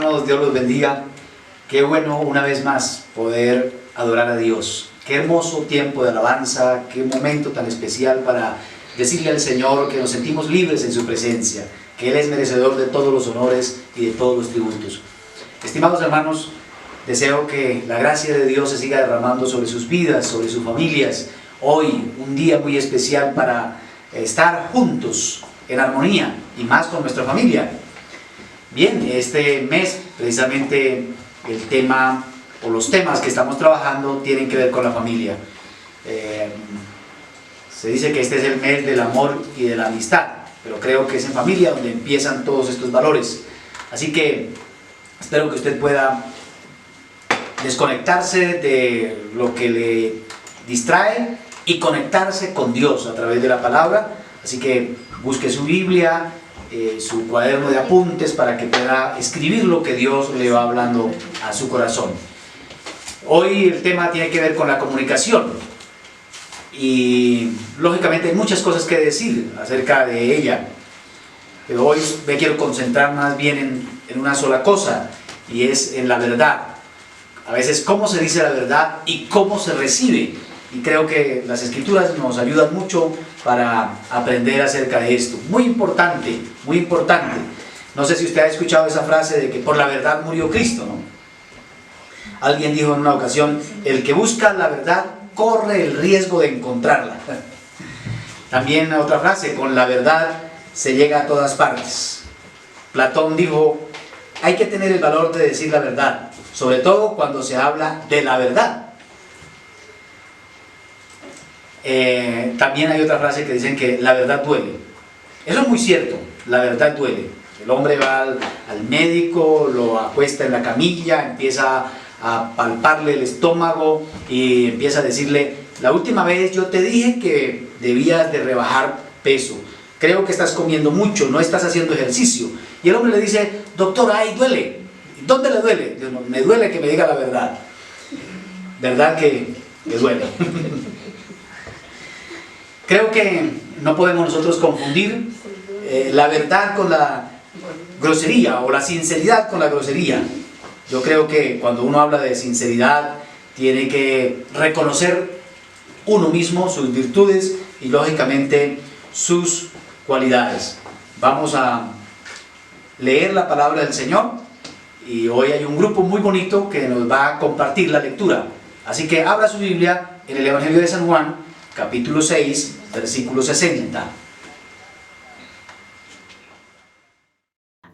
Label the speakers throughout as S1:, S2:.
S1: hermanos, Dios los bendiga. Qué bueno una vez más poder adorar a Dios. Qué hermoso tiempo de alabanza, qué momento tan especial para decirle al Señor que nos sentimos libres en su presencia, que Él es merecedor de todos los honores y de todos los tributos. Estimados hermanos, deseo que la gracia de Dios se siga derramando sobre sus vidas, sobre sus familias. Hoy, un día muy especial para estar juntos en armonía y más con nuestra familia. Bien, este mes precisamente el tema o los temas que estamos trabajando tienen que ver con la familia. Se dice que este es el mes del amor y de la amistad, pero creo que es en familia donde empiezan todos estos valores. Así que espero que usted pueda desconectarse de lo que le distrae y conectarse con Dios a través de la palabra. Así que busque su Biblia, su cuaderno de apuntes para que pueda escribir lo que Dios le va hablando a su corazón. Hoy el tema tiene que ver con la comunicación y lógicamente hay muchas cosas que decir acerca de ella, pero hoy me quiero concentrar más bien en una sola cosa, y es en la verdad. A veces cómo se dice la verdad y cómo se recibe, y creo que las escrituras nos ayudan mucho para aprender acerca de esto. Muy importante, muy importante. No sé si usted ha escuchado esa frase de que por la verdad murió Cristo, ¿no? Alguien dijo en una ocasión, el que busca la verdad corre el riesgo de encontrarla. También otra frase, con la verdad se llega a todas partes. Platón dijo, hay que tener el valor de decir la verdad, sobre todo cuando se habla de la verdad. También hay otra frase que dicen que la verdad duele. Eso es muy cierto, la verdad duele. El hombre va al médico, lo acuesta en la camilla, empieza a palparle el estómago y empieza a decirle, la última vez yo te dije que debías de rebajar peso, creo que estás comiendo mucho, no estás haciendo ejercicio. Y el hombre le dice, doctor, ay, duele. ¿Dónde le duele? Dios, no, me duele que me diga la verdad. ¿Verdad que duele? Creo que no podemos nosotros confundir la verdad con la grosería o la sinceridad con la grosería. Yo creo que cuando uno habla de sinceridad tiene que reconocer uno mismo sus virtudes y lógicamente sus cualidades. Vamos a leer la palabra del Señor y hoy hay un grupo muy bonito que nos va a compartir la lectura. Así que abra su Biblia en el Evangelio de San Juan, capítulo 6, versículo 60.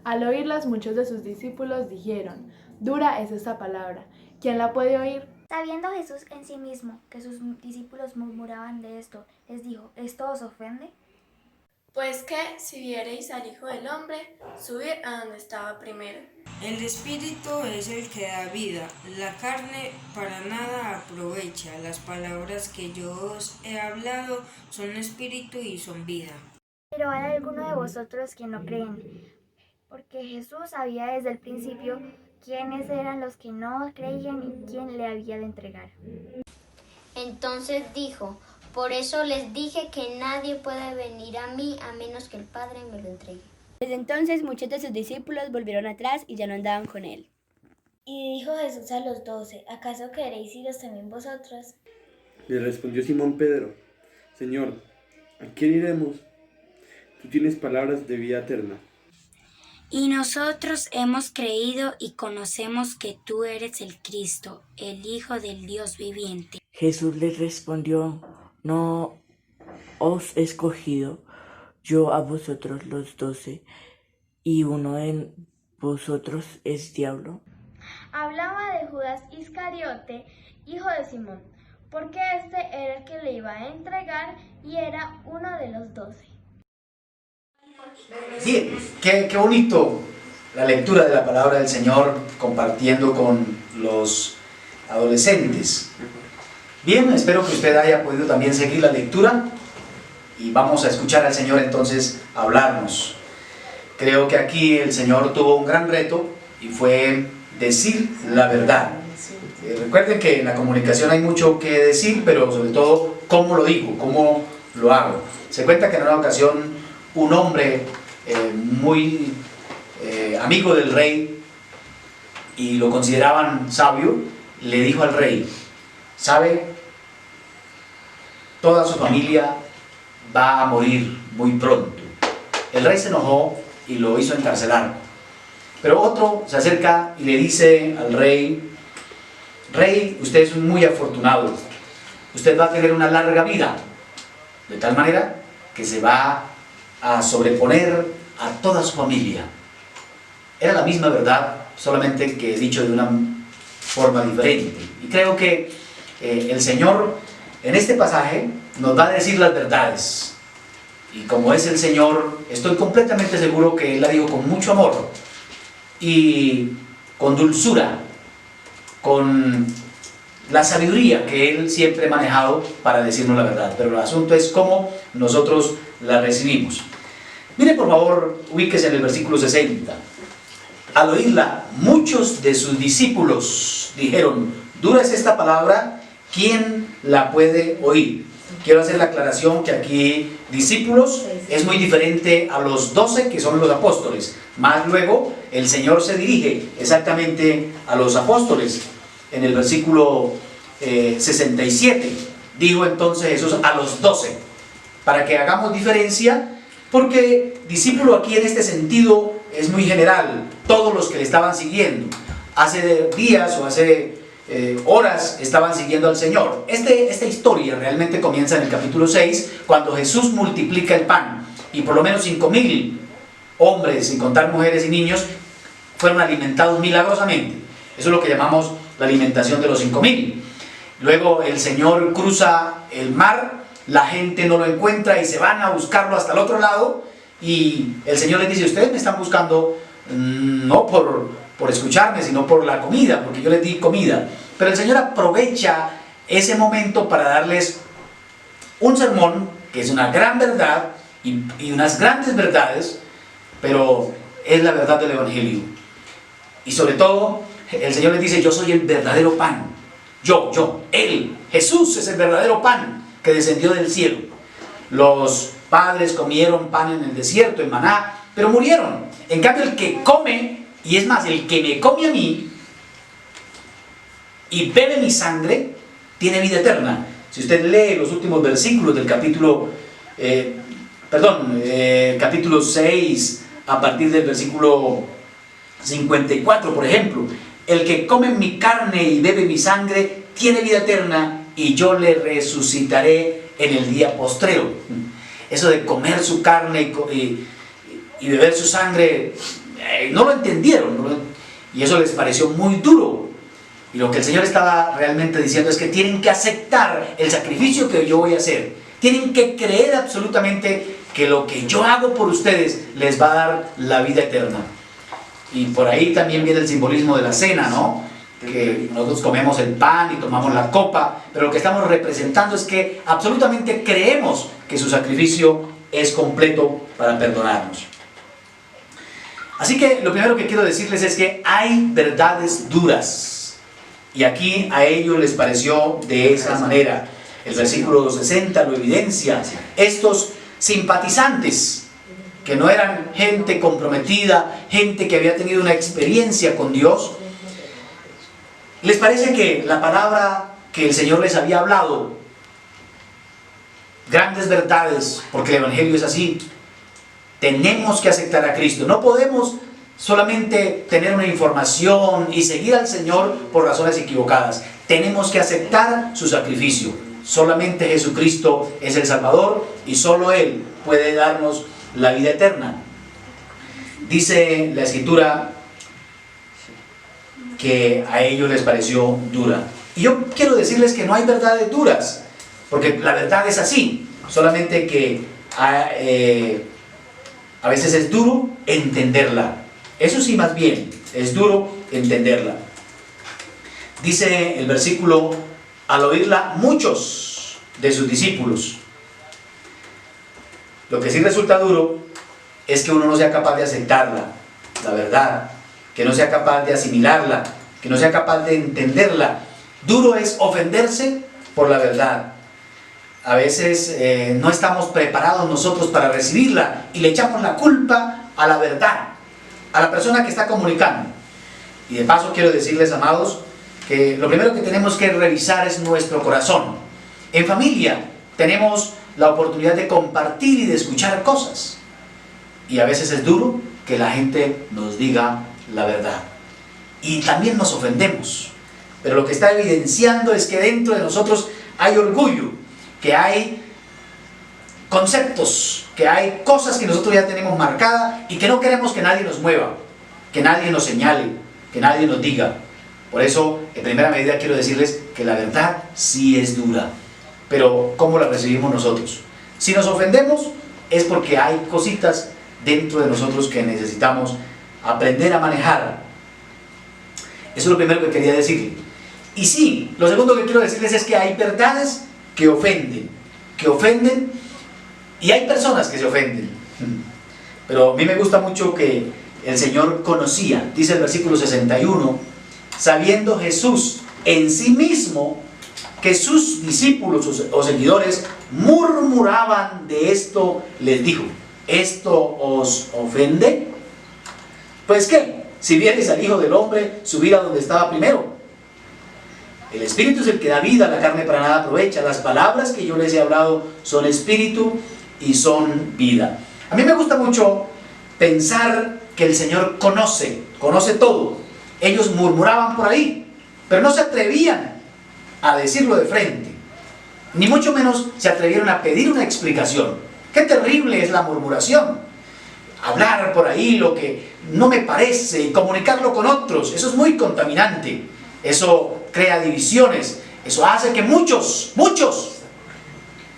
S2: Al oírlas, muchos de sus discípulos dijeron, dura es esta palabra, ¿quién la puede oír?
S3: Sabiendo Jesús en sí mismo que sus discípulos murmuraban de esto, les dijo, ¿esto os ofende?
S4: Pues que si viereis al Hijo del Hombre subir a donde estaba primero.
S5: El Espíritu es el que da vida, la carne para nada aprovecha. Las palabras que yo os he hablado son espíritu y son vida.
S3: Pero hay algunos de vosotros que no creen, porque Jesús sabía desde el principio quiénes eran los que no creían y quién le había de entregar.
S6: Entonces dijo, por eso les dije que nadie puede venir a mí a menos que el Padre me lo entregue.
S7: Desde entonces muchos de sus discípulos volvieron atrás y ya no andaban con él.
S8: Y dijo Jesús a los 12, ¿acaso queréis iros también vosotros?
S9: Le respondió Simón Pedro, Señor, ¿a quién iremos? Tú tienes palabras de vida eterna.
S10: Y nosotros hemos creído y conocemos que tú eres el Cristo, el Hijo del Dios viviente.
S11: Jesús les respondió, no os he escogido yo a vosotros los 12, y uno de vosotros es diablo.
S12: Hablaba de Judas Iscariote, hijo de Simón, porque este era el que le iba a entregar y era uno de los 12.
S1: Bien, qué bonito la lectura de la palabra del Señor compartiendo con los adolescentes. Bien, espero que usted haya podido también seguir la lectura y vamos a escuchar al Señor entonces hablarnos. Creo que aquí el Señor tuvo un gran reto y fue decir la verdad. Recuerden que en la comunicación hay mucho que decir, pero sobre todo cómo lo digo, cómo lo hago. Se cuenta que en una ocasión un hombre muy amigo del rey y lo consideraban sabio, le dijo al rey, ¿sabe? Toda su familia va a morir muy pronto. El rey se enojó y lo hizo encarcelar. Pero otro se acerca y le dice al rey, rey, usted es muy afortunado, usted va a tener una larga vida, de tal manera que se va a sobreponer a toda su familia. Era la misma verdad, solamente que dicho de una forma diferente. Y creo que el Señor en este pasaje nos va a decir las verdades. Y como es el Señor, estoy completamente seguro que Él la dijo con mucho amor y con dulzura, con la sabiduría que Él siempre ha manejado para decirnos la verdad. Pero el asunto es cómo nosotros la recibimos. Mire, por favor, ubíquese en el versículo 60. Al oírla, muchos de sus discípulos dijeron, dura es esta palabra, ¿quién la puede oír? Quiero hacer la aclaración que aquí discípulos es muy diferente a los 12 que son los apóstoles. Más luego el Señor se dirige exactamente a los apóstoles. En el versículo 67 dijo entonces Jesús a los 12, para que hagamos diferencia, porque discípulo aquí en este sentido es muy general, todos los que le estaban siguiendo. Hace días o hace horas estaban siguiendo al Señor. Esta historia realmente comienza en el capítulo 6, cuando Jesús multiplica el pan, y por lo menos 5,000 hombres, sin contar mujeres y niños, fueron alimentados milagrosamente. Eso es lo que llamamos la alimentación de los 5,000. Luego el Señor cruza el mar, la gente no lo encuentra y se van a buscarlo hasta el otro lado, y el Señor les dice, ustedes me están buscando no por escucharme, sino por la comida, porque yo les di comida. Pero el Señor aprovecha ese momento para darles un sermón, que es una gran verdad y unas grandes verdades, pero es la verdad del Evangelio. Y sobre todo, el Señor les dice, yo soy el verdadero pan. Él, Jesús es el verdadero pan que descendió del cielo. Los padres comieron pan en el desierto, en maná, pero murieron. En cambio, el que come, y es más, el que me come a mí y bebe mi sangre, tiene vida eterna. Si usted lee los últimos versículos del capítulo 6, a partir del versículo 54, por ejemplo, el que come mi carne y bebe mi sangre, tiene vida eterna, y yo le resucitaré en el día postrero. Eso de comer su carne y beber su sangre, no lo entendieron, y eso les pareció muy duro. Y lo que el Señor estaba realmente diciendo es que tienen que aceptar el sacrificio que yo voy a hacer. Tienen que creer absolutamente que lo que yo hago por ustedes les va a dar la vida eterna. Y por ahí también viene el simbolismo de la cena, ¿no? Que nosotros comemos el pan y tomamos la copa, pero lo que estamos representando es que absolutamente creemos que su sacrificio es completo para perdonarnos. Así que lo primero que quiero decirles es que hay verdades duras, y aquí a ellos les pareció de esa manera. El versículo 60 lo evidencia. Estos simpatizantes, que no eran gente comprometida, gente que había tenido una experiencia con Dios, les parece que la palabra que el Señor les había hablado, grandes verdades, porque el Evangelio es así, tenemos que aceptar a Cristo. No podemos solamente tener una información y seguir al Señor por razones equivocadas. Tenemos que aceptar su sacrificio. Solamente Jesucristo es el Salvador y solo Él puede darnos la vida eterna. Dice la Escritura que a ellos les pareció dura. Y yo quiero decirles que no hay verdades duras, porque la verdad es así, solamente que a veces es duro entenderla. Eso sí, más bien, es duro entenderla. Dice el versículo, al oírla muchos de sus discípulos. Lo que sí resulta duro es que uno no sea capaz de aceptarla, la verdad, que no sea capaz de asimilarla, que no sea capaz de entenderla. Duro es ofenderse por la verdad. A veces no estamos preparados nosotros para recibirla y le echamos la culpa a la verdad, a la persona que está comunicando. Y de paso quiero decirles, amados, que lo primero que tenemos que revisar es nuestro corazón. En familia tenemos la oportunidad de compartir y de escuchar cosas. Y a veces es duro que la gente nos diga la verdad. Y también nos ofendemos. Pero lo que está evidenciando es que dentro de nosotros hay orgullo, que hay conceptos, que hay cosas que nosotros ya tenemos marcadas y que no queremos que nadie nos mueva, que nadie nos señale, que nadie nos diga. Por eso, en primera medida quiero decirles que la verdad sí es dura, pero ¿cómo la recibimos nosotros? Si nos ofendemos es porque hay cositas dentro de nosotros que necesitamos aprender a manejar. Eso es lo primero que quería decirle. Y sí, lo segundo que quiero decirles es que hay verdades que ofenden, y hay personas que se ofenden. Pero a mí me gusta mucho que el Señor conocía, dice el versículo 61, sabiendo Jesús en sí mismo que sus discípulos o seguidores murmuraban de esto, les dijo: ¿esto os ofende? Pues qué, si viereis al Hijo del Hombre subir a donde estaba primero. El Espíritu es el que da vida, la carne para nada aprovecha. Las palabras que yo les he hablado son espíritu y son vida. A mí me gusta mucho pensar que el Señor conoce todo. Ellos murmuraban por ahí, pero no se atrevían a decirlo de frente, ni mucho menos se atrevieron a pedir una explicación. Qué terrible es la murmuración. Hablar por ahí lo que no me parece y comunicarlo con otros, eso es muy contaminante. Eso crea divisiones, eso hace que muchos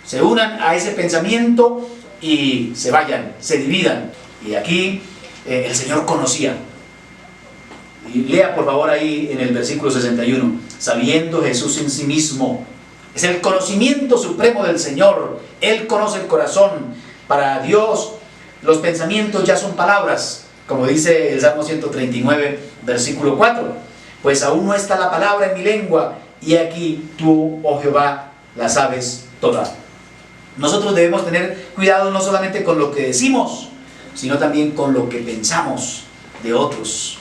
S1: se unan a ese pensamiento y se vayan, se dividan. Y aquí el Señor conocía. Y lea por favor ahí en el versículo 61, sabiendo Jesús en sí mismo. Es el conocimiento supremo del Señor. Él conoce el corazón. Para Dios los pensamientos ya son palabras, como dice el Salmo 139, versículo 4. Pues aún no está la palabra en mi lengua, y aquí tú, oh Jehová, la sabes toda. Nosotros debemos tener cuidado no solamente con lo que decimos, sino también con lo que pensamos de otros.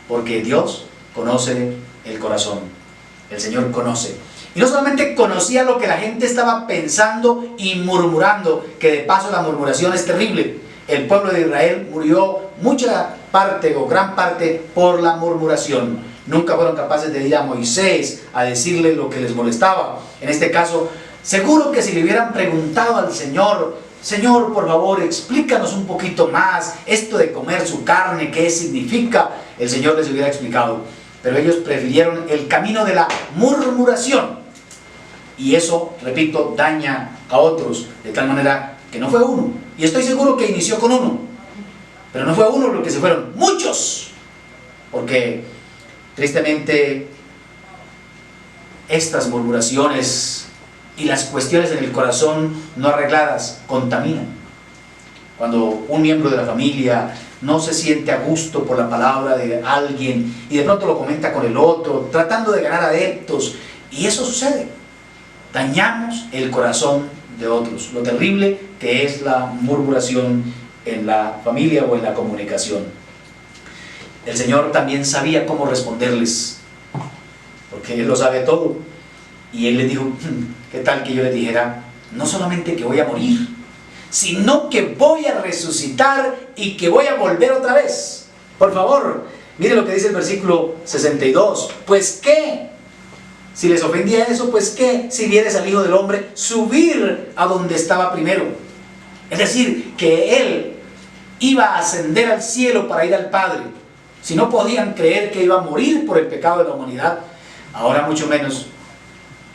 S1: Porque Dios conoce el corazón. El Señor conoce. Y no solamente conocía lo que la gente estaba pensando y murmurando, que de paso la murmuración es terrible. El pueblo de Israel murió mucha parte o gran parte por la murmuración. Nunca fueron capaces de ir a Moisés a decirle lo que les molestaba. En este caso, seguro que si le hubieran preguntado al Señor: Señor, por favor, explícanos un poquito más esto de comer su carne, qué significa, el Señor les hubiera explicado. Pero ellos prefirieron el camino de la murmuración. Y eso, repito, daña a otros, de tal manera que no fue uno. Y estoy seguro que inició con uno. Pero no fue uno lo que se fueron, muchos. Porque tristemente estas murmuraciones y las cuestiones en el corazón no arregladas contaminan. Cuando un miembro de la familia no se siente a gusto por la palabra de alguien y de pronto lo comenta con el otro, tratando de ganar adeptos, y eso sucede. Dañamos el corazón de otros. Lo terrible que es la murmuración en la familia o en la comunicación. El Señor también sabía cómo responderles, porque Él lo sabe todo. Y Él les dijo: ¿qué tal que yo les dijera no solamente que voy a morir, sino que voy a resucitar y que voy a volver otra vez? Por favor, mire lo que dice el versículo 62. Pues qué, si les ofendía eso, pues qué, si vieres al Hijo del Hombre subir a donde estaba primero. Es decir, que Él iba a ascender al cielo para ir al Padre. Si no podían creer que iba a morir por el pecado de la humanidad, ahora mucho menos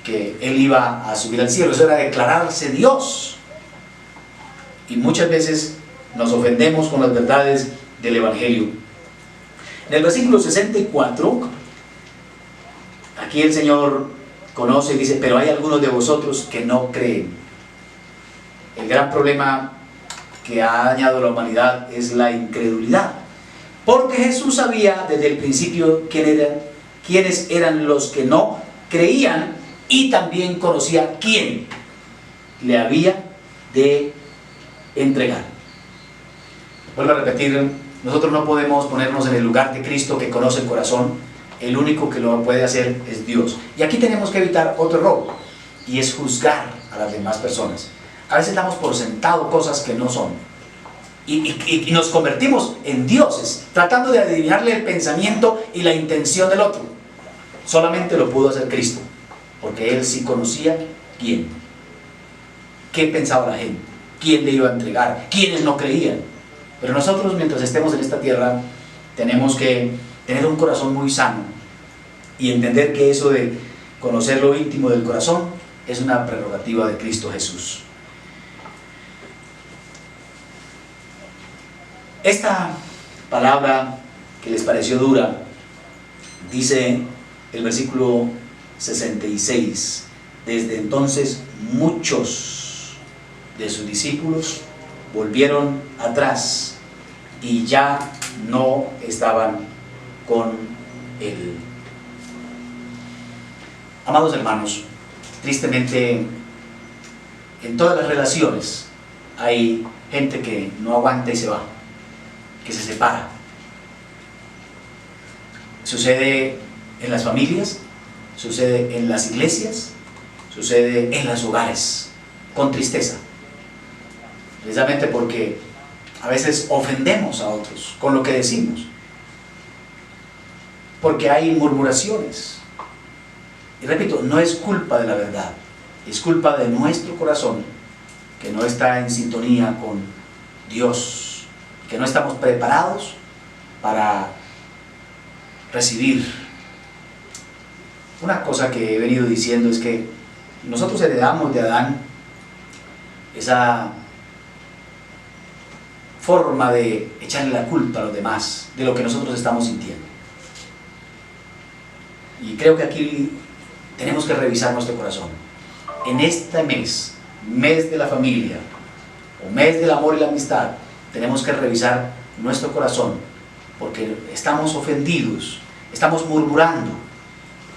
S1: que Él iba a subir al cielo. Eso era declararse Dios. Y muchas veces nos ofendemos con las verdades del Evangelio. En el versículo 64, aquí el Señor conoce y dice: pero hay algunos de vosotros que no creen. El gran problema que ha dañado a la humanidad es la incredulidad. Porque Jesús sabía desde el principio quiénes eran los que no creían, y también conocía quién le había de entregar. Vuelvo a repetir Nosotros no podemos ponernos en el lugar de Cristo que conoce el corazón. El único que lo puede hacer es Dios. Y aquí tenemos que evitar otro error, y es juzgar a las demás personas. A veces damos por sentado cosas que no son. Y nos convertimos en dioses, tratando de adivinarle el pensamiento y la intención del otro. Solamente lo pudo hacer Cristo, porque Él sí conocía quién, qué pensaba la gente, quién le iba a entregar, quiénes no creían. Pero nosotros, mientras estemos en esta tierra, tenemos que tener un corazón muy sano y entender que eso de conocer lo íntimo del corazón es una prerrogativa de Cristo Jesús. Esta palabra que les pareció dura, dice el versículo 66, desde entonces muchos de sus discípulos volvieron atrás y ya no estaban con él. Amados hermanos, tristemente en todas las relaciones hay gente que no aguanta y se va, que se separa. Sucede en las familias, sucede en las iglesias, sucede en los hogares, con tristeza. Precisamente porque a veces ofendemos a otros con lo que decimos, porque hay murmuraciones. Y repito, no es culpa de la verdad, es culpa de nuestro corazón que no está en sintonía con Dios, que no estamos preparados para recibir. Una cosa que he venido diciendo es que nosotros heredamos de Adán esa forma de echarle la culpa a los demás de lo que nosotros estamos sintiendo. Y creo que aquí tenemos que revisar nuestro corazón. En este mes de la familia, o mes del amor y la amistad, tenemos que revisar nuestro corazón, porque estamos ofendidos, estamos murmurando.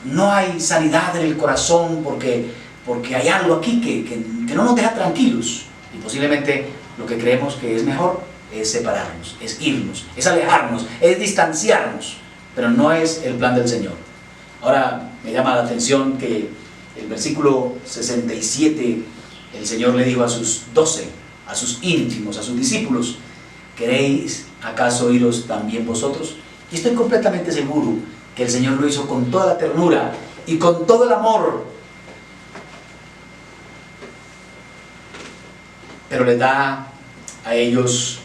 S1: No hay sanidad en el corazón porque hay algo aquí que no nos deja tranquilos. Y posiblemente lo que creemos que es mejor es separarnos, es irnos, es alejarnos, es distanciarnos, pero no es el plan del Señor. Ahora me llama la atención que el versículo 67, el Señor le dijo a sus 12, a sus íntimos, a sus discípulos: ¿queréis acaso iros también vosotros? Y estoy completamente seguro que el Señor lo hizo con toda la ternura y con todo el amor, pero les da a ellos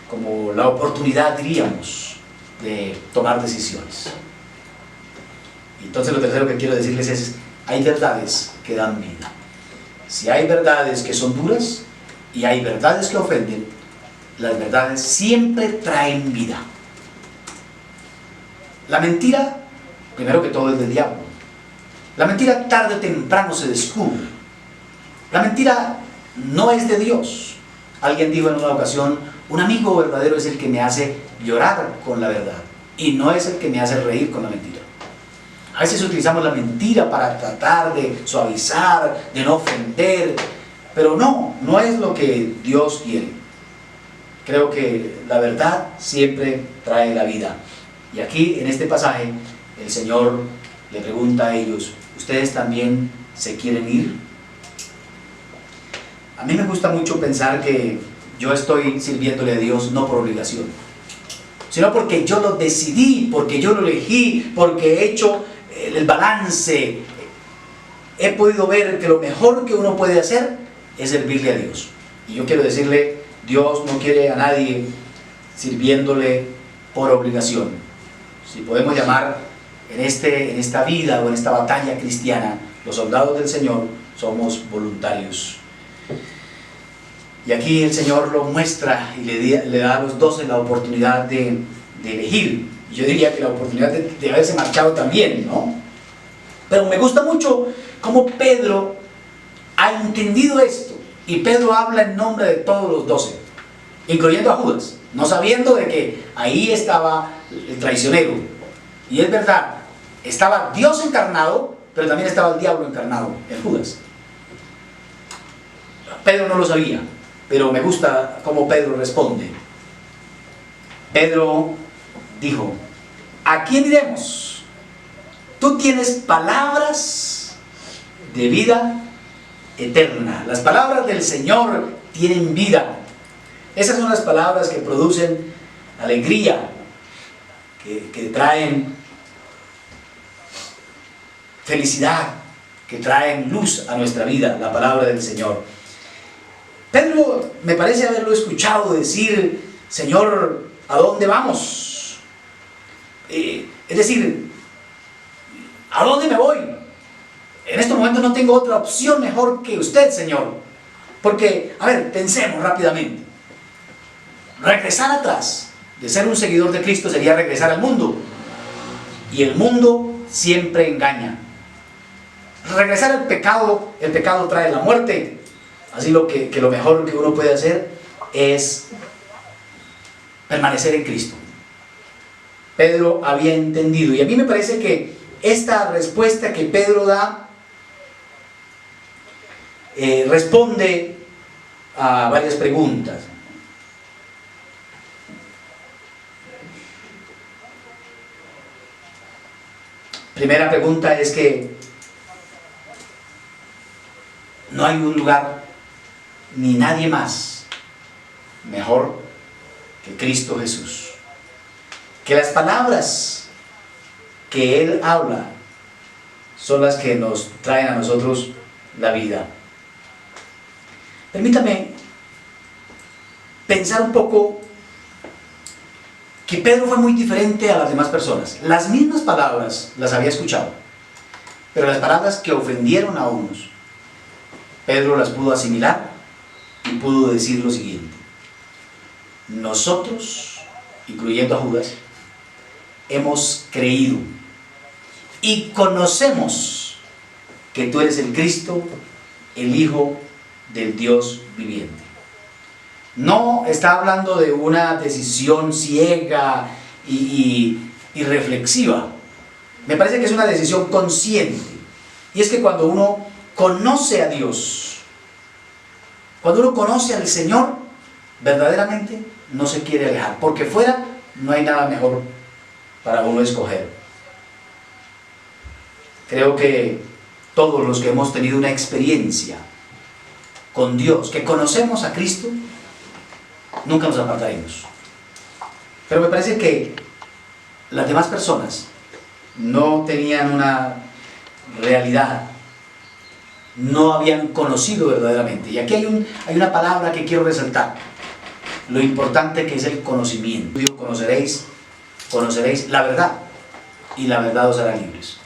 S1: como la oportunidad, diríamos, de tomar decisiones. Y entonces lo tercero que quiero decirles es: hay verdades que dan vida. Si hay verdades que son duras y hay verdades que ofenden, las verdades siempre traen vida. La mentira, primero que todo, es del diablo. La mentira tarde o temprano se descubre. La mentira no es de Dios. Alguien dijo en una ocasión: un amigo verdadero es el que me hace llorar con la verdad y no es el que me hace reír con la mentira. A veces utilizamos la mentira para tratar de suavizar, de no ofender, pero no es lo que Dios quiere. Creo que la verdad siempre trae la vida. Y aquí en este pasaje el Señor le pregunta a ellos: ¿ustedes también se quieren ir? A mí me gusta mucho pensar que yo estoy sirviéndole a Dios no por obligación, sino porque yo lo decidí, porque yo lo elegí, porque he hecho el balance. He podido ver que lo mejor que uno puede hacer es servirle a Dios. Y yo quiero decirle: Dios no quiere a nadie sirviéndole por obligación. Si podemos llamar en esta vida o en esta batalla cristiana, los soldados del Señor somos voluntarios. Y aquí el Señor lo muestra y le da a los 12 la oportunidad de elegir. Y yo diría que la oportunidad de haberse marchado también, ¿no? Pero me gusta mucho cómo Pedro ha entendido esto. Y Pedro habla en nombre de todos los 12, incluyendo a Judas, no sabiendo de que ahí estaba el traicionero. Y es verdad, estaba Dios encarnado, pero también estaba el diablo encarnado en Judas. Pedro no lo sabía, pero me gusta cómo Pedro responde. Pedro dijo: ¿a quién iremos? Tú tienes palabras de vida eterna. Las palabras del Señor tienen vida. Esas son las palabras que producen alegría, que traen felicidad, que traen luz a nuestra vida, la palabra del Señor. Pedro me parece haberlo escuchado decir: Señor, ¿a dónde vamos? Es decir, ¿a dónde me voy? En estos momentos no tengo otra opción mejor que usted, Señor. Porque, a ver, pensemos rápidamente. Regresar atrás de ser un seguidor de Cristo sería regresar al mundo. Y el mundo siempre engaña. Regresar al pecado, el pecado trae la muerte. Así que lo mejor que uno puede hacer es permanecer en Cristo. Pedro había entendido, y a mí me parece que esta respuesta que Pedro da responde a varias preguntas. Primera pregunta es que no hay un lugar ni nadie más mejor que Cristo Jesús. Que las palabras que Él habla son las que nos traen a nosotros la vida. Permítame pensar un poco que Pedro fue muy diferente a las demás personas. Las mismas palabras las había escuchado, pero las palabras que ofendieron a unos, Pedro las pudo asimilar y pudo decir lo siguiente: nosotros, incluyendo a Judas, hemos creído y conocemos que tú eres el Cristo, el Hijo del Dios viviente. No está hablando de una decisión ciega y reflexiva. Me parece que es una decisión consciente. Y es que cuando uno conoce a Dios, cuando uno conoce al Señor, verdaderamente no se quiere alejar, porque fuera no hay nada mejor para uno escoger. Creo que todos los que hemos tenido una experiencia con Dios, que conocemos a Cristo, nunca nos apartaremos. Pero me parece que las demás personas no tenían una realidad, no habían conocido verdaderamente. Y aquí hay una palabra que quiero resaltar: lo importante que es el conocimiento. Dios: conoceréis la verdad, y la verdad os hará libres.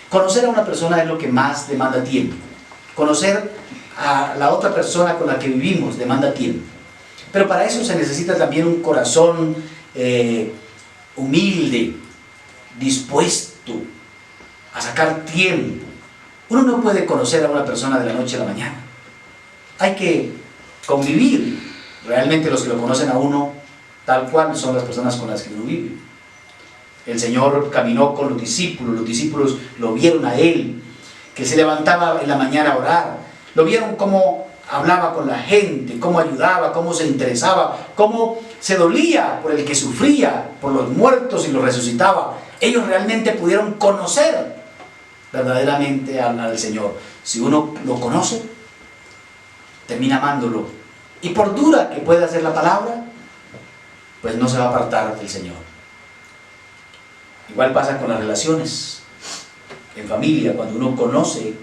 S1: Conocer a una persona es lo que más demanda tiempo. Conocer a la otra persona con la que vivimos demanda tiempo. Pero para eso se necesita también un corazón humilde, dispuesto a sacar tiempo. Uno no puede conocer a una persona de la noche a la mañana. Hay que convivir. Realmente los que lo conocen a uno tal cual son las personas con las que uno vive. El Señor caminó con los discípulos lo vieron a Él, que se levantaba en la mañana a orar, lo vieron cómo hablaba con la gente, cómo ayudaba, cómo se interesaba, cómo se dolía por el que sufría, por los muertos y los resucitaba. Ellos realmente pudieron conocer verdaderamente al Señor. Si uno lo conoce, termina amándolo. Y por dura que pueda ser la palabra, pues no se va a apartar del Señor. Igual pasa con las relaciones en familia. Cuando uno conoce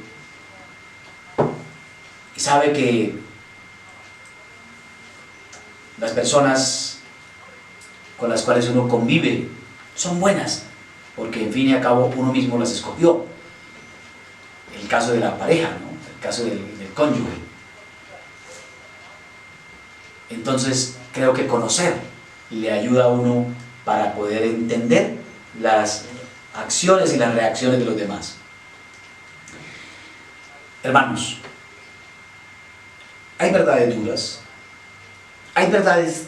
S1: y sabe que las personas con las cuales uno convive son buenas, porque en fin y a cabo uno mismo las escogió. El caso de la pareja, ¿no? El caso del cónyuge. Entonces creo que conocer le ayuda a uno para poder entender las acciones y las reacciones de los demás. Hermanos, hay verdades duras, hay verdades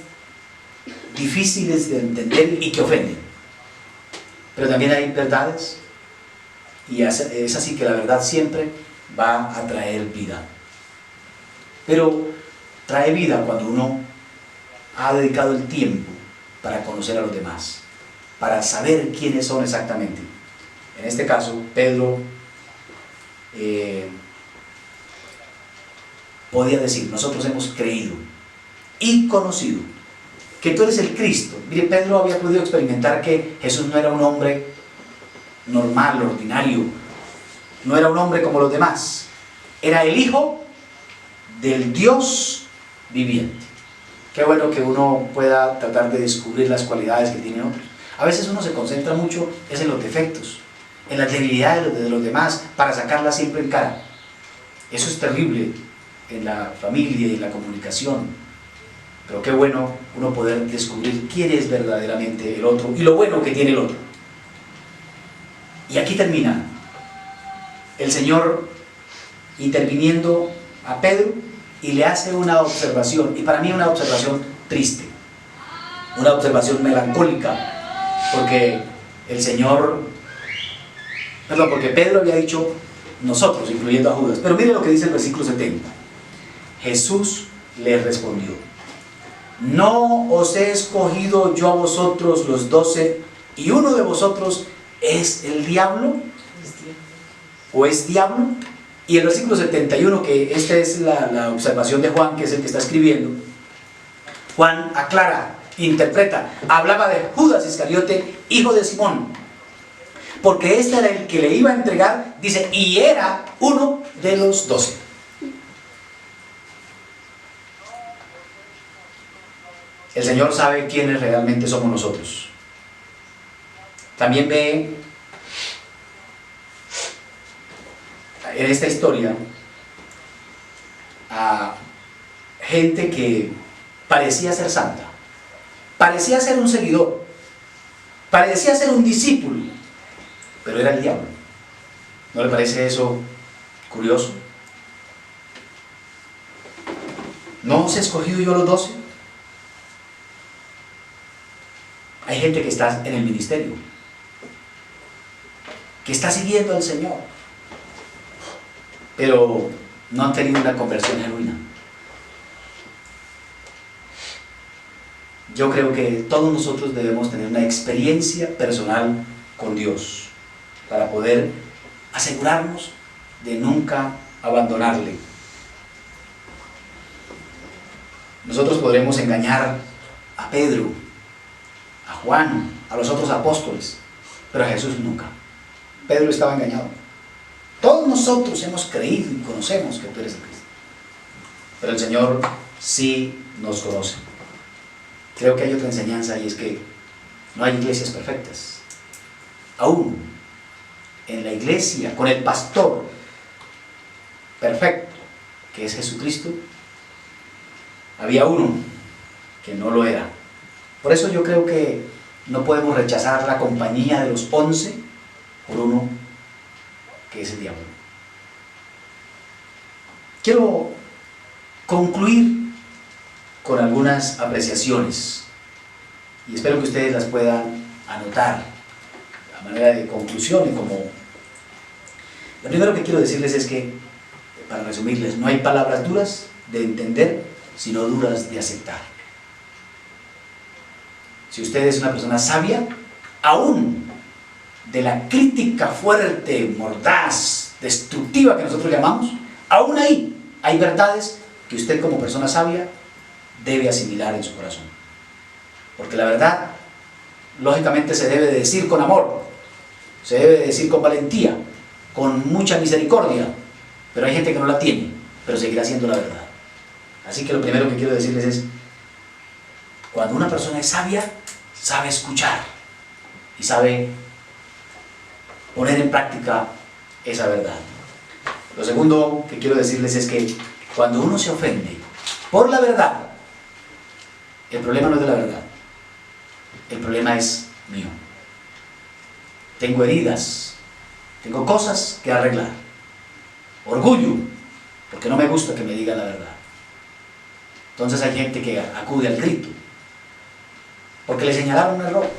S1: difíciles de entender y que ofenden, pero también hay verdades, y es así que la verdad siempre va a traer vida. Pero trae vida cuando uno ha dedicado el tiempo para conocer a los demás, para saber quiénes son exactamente. En este caso, Pedro podía decir, nosotros hemos creído y conocido que tú eres el Cristo. Mire, Pedro había podido experimentar que Jesús no era un hombre normal, ordinario, no era un hombre como los demás, era el Hijo del Dios viviente. Qué bueno que uno pueda tratar de descubrir las cualidades que tienen otros. A veces uno se concentra mucho es en los defectos, en las debilidades de los demás, para sacarlas siempre en cara. Eso es terrible en la familia y en la comunicación. Pero qué bueno uno poder descubrir quién es verdaderamente el otro y lo bueno que tiene el otro. Y aquí termina el Señor interviniendo a Pedro y le hace una observación, y para mí una observación triste, una observación melancólica, porque el Señor, porque Pedro había dicho nosotros, incluyendo a Judas, pero mire lo que dice el versículo 70. Jesús le respondió: ¿no os he escogido yo a vosotros los 12 y uno de vosotros es el diablo? ¿O es diablo? Y el versículo 71, que esta es la observación de Juan, que es el que está escribiendo, Juan aclara, interpreta, hablaba de Judas Iscariote, hijo de Simón, porque este era el que le iba a entregar, dice, y era uno de los 12. El Señor sabe quiénes realmente somos nosotros. También ve en esta historia a gente que parecía ser santa, parecía ser un seguidor, parecía ser un discípulo, pero era el diablo. ¿No le parece eso curioso? ¿No os he escogido yo los 12? Hay gente que está en el ministerio, que está siguiendo al Señor, pero no han tenido una conversión genuina. Yo creo que todos nosotros debemos tener una experiencia personal con Dios para poder asegurarnos de nunca abandonarle. Nosotros podremos engañar a Pedro, a Juan, a los otros apóstoles, pero a Jesús nunca. Pedro estaba engañado. Todos nosotros hemos creído y conocemos que tú eres el Cristo, pero el Señor sí nos conoce. Creo que hay otra enseñanza, y es que no hay iglesias perfectas. Aún en la iglesia, con el pastor perfecto, que es Jesucristo, había uno que no lo era. Por eso yo creo que no podemos rechazar la compañía de los 11 por uno que es el diablo. Quiero concluir con algunas apreciaciones y espero que ustedes las puedan anotar a manera de conclusión. Y como lo primero que quiero decirles es que, para resumirles, no hay palabras duras de entender, sino duras de aceptar. Si usted es una persona sabia, aún de la crítica fuerte, mordaz, destructiva que nosotros llamamos, aún ahí hay verdades que usted como persona sabia debe asimilar en su corazón. Porque la verdad, lógicamente, se debe de decir con amor, se debe de decir con valentía, con mucha misericordia, pero hay gente que no la tiene, pero seguirá siendo la verdad. Así que lo primero que quiero decirles es, cuando una persona es sabia, sabe escuchar y sabe poner en práctica esa verdad. Lo segundo que quiero decirles es que cuando uno se ofende por la verdad, el problema no es de la verdad, el problema es mío. Tengo heridas, tengo cosas que arreglar, orgullo, porque no me gusta que me digan la verdad. Entonces hay gente que acude al grito, porque le señalaron un error.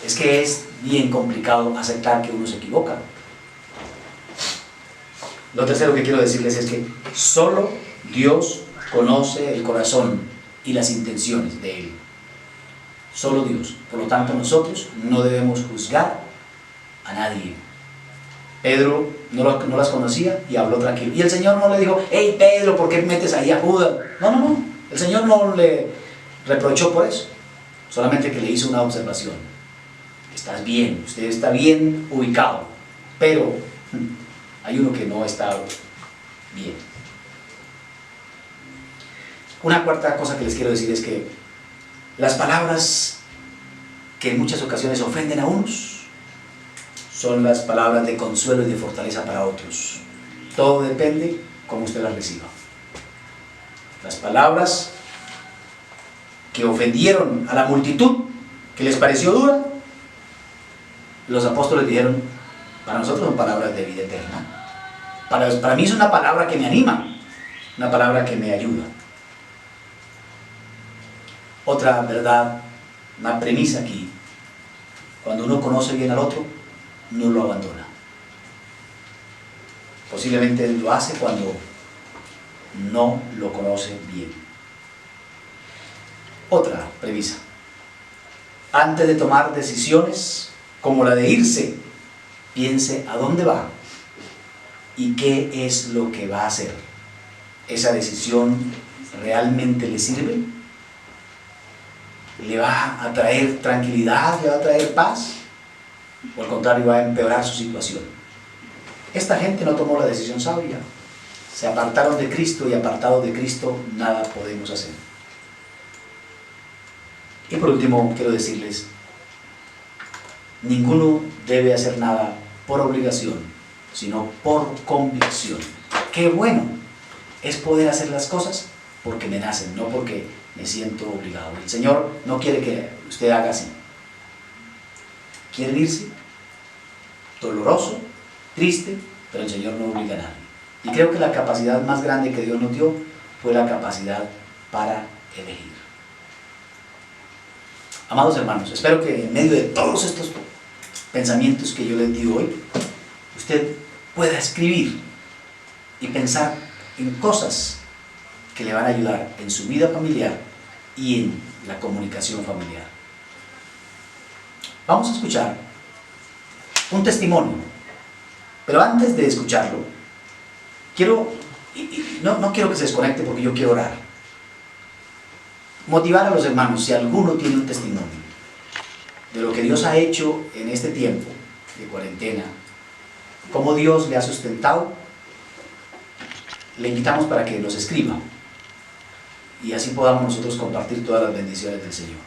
S1: Es que es bien complicado aceptar que uno se equivoca. Lo tercero que quiero decirles es que solo Dios conoce el corazón y las intenciones de Él. solo Dios. Por lo tanto, nosotros no debemos juzgar a nadie. Pedro no las conocía y habló tranquilo. Y el Señor no le dijo, hey Pedro, ¿por qué metes ahí a Judas? No. El Señor no le reprochó por eso. Solamente que le hizo una observación. Estás bien, usted está bien ubicado, pero hay uno que no está bien. Una cuarta cosa que les quiero decir es que las palabras que en muchas ocasiones ofenden a unos son las palabras de consuelo y de fortaleza para otros. Todo depende cómo usted las reciba. Las palabras que ofendieron a la multitud, que les pareció dura, los apóstoles dijeron, para nosotros son palabras de vida eterna. Para mí es una palabra que me anima, una palabra que me ayuda. Otra verdad, una premisa aquí, cuando uno conoce bien al otro, no lo abandona. Posiblemente lo hace cuando no lo conoce bien. Otra premisa, antes de tomar decisiones como la de irse, piense a dónde va y qué es lo que va a hacer. ¿Esa decisión realmente le sirve? ¿Le va a traer tranquilidad? ¿Le va a traer paz? ¿O al contrario va a empeorar su situación? Esta gente no tomó la decisión sabia. Se apartaron de Cristo y apartados de Cristo nada podemos hacer. Y por último quiero decirles, ninguno debe hacer nada por obligación, sino por convicción. Qué bueno es poder hacer las cosas porque me nacen, no porque me siento obligado. El Señor no quiere que usted haga así. ¿Quieren irse? Doloroso, triste, pero el Señor no obliga a nadie. Y creo que la capacidad más grande que Dios nos dio fue la capacidad para elegir. Amados hermanos, espero que en medio de todos estos pensamientos que yo les di hoy, usted pueda escribir y pensar en cosas que le van a ayudar en su vida familiar y en la comunicación familiar. Vamos a escuchar un testimonio, pero antes de escucharlo, no quiero que se desconecte porque yo quiero orar. Motivar a los hermanos, si alguno tiene un testimonio de lo que Dios ha hecho en este tiempo de cuarentena, cómo Dios le ha sustentado, le invitamos para que nos escriba y así podamos nosotros compartir todas las bendiciones del Señor.